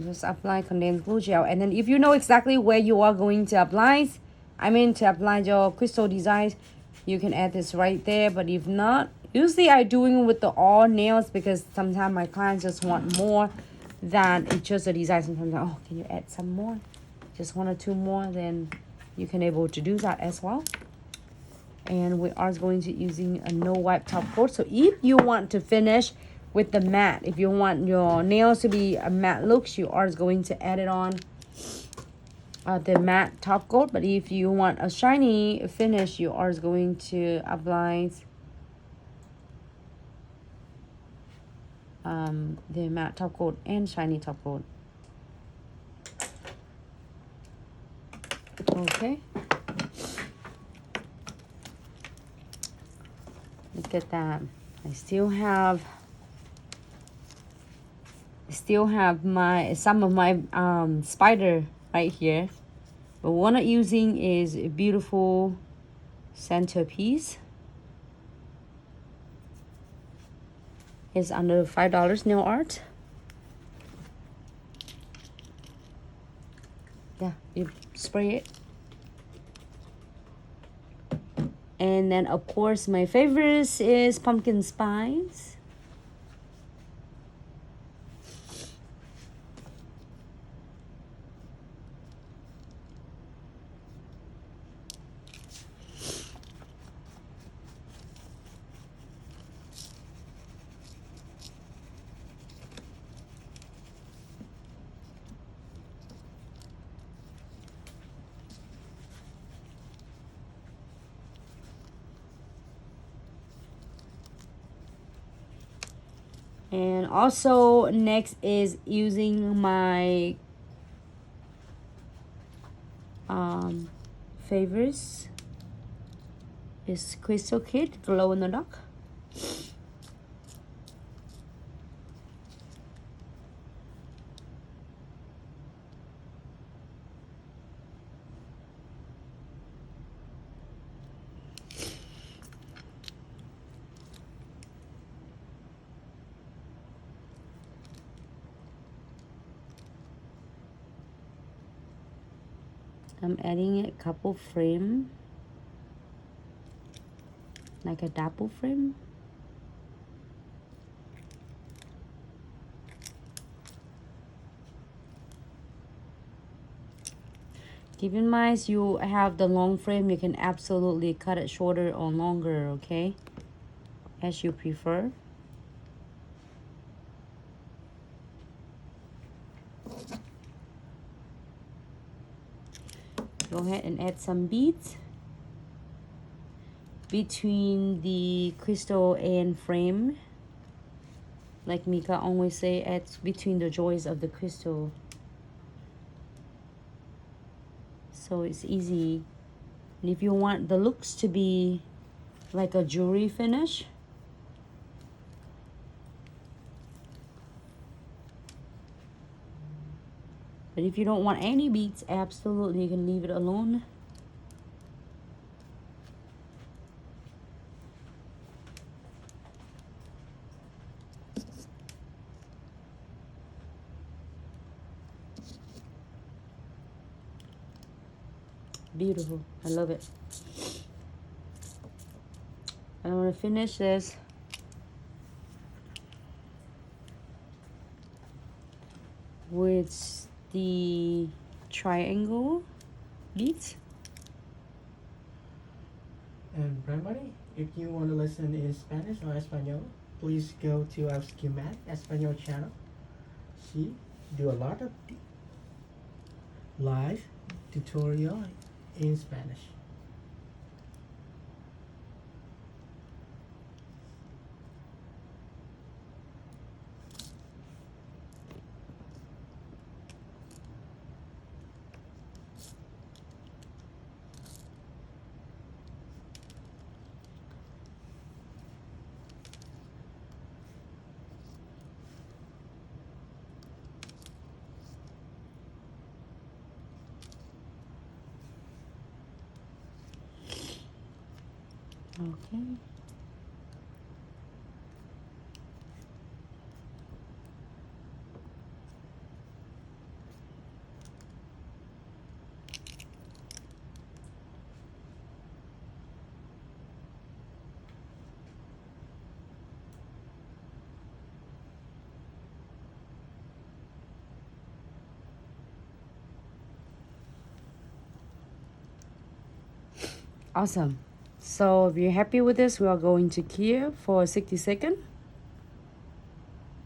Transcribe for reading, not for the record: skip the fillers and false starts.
Just apply condensed glue gel. And then if you know exactly where you are going to apply, to apply your crystal designs, you can add this right there. But if not, usually I doing with the all nails because sometimes my clients just want more than it's just a design. Sometimes, oh, can you add some more? Just 1 or 2 more, then you can able to do that as well. And we are going to using a no wipe top coat. So if you want to finish with the matte, if you want your nails to be a matte look, you are going to add it on the matte top coat. But if you want a shiny finish, you are going to apply the matte top coat and shiny top coat. Okay. Look at that. I still have my some of my spider right here, but what I'm using is a beautiful centerpiece. It's under $5 nail art. Yeah, you spray it. And then of course my favorite is pumpkin spice. And also next is using my favorites is Crystal Kit Glow in the Dark. I'm adding a couple frame, like a double frame. Keep in mind, you have the long frame, you can absolutely cut it shorter or longer, okay? As you prefer. Go ahead and add some beads between the crystal and frame. Like Mika always say, add between the joys of the crystal. So it's easy. And if you want the looks to be like a jewelry finish, but if you don't want any beads, absolutely you can leave it alone. Beautiful. I love it. And I'm going to finish this with the triangle beads. And primary, if you want to listen in Spanish or Espanol, please go to our Schematic Espanol channel. She do a lot of live tutorial in Spanish. Okay. Awesome. So if you're happy with this, we are going to cure for 60 seconds.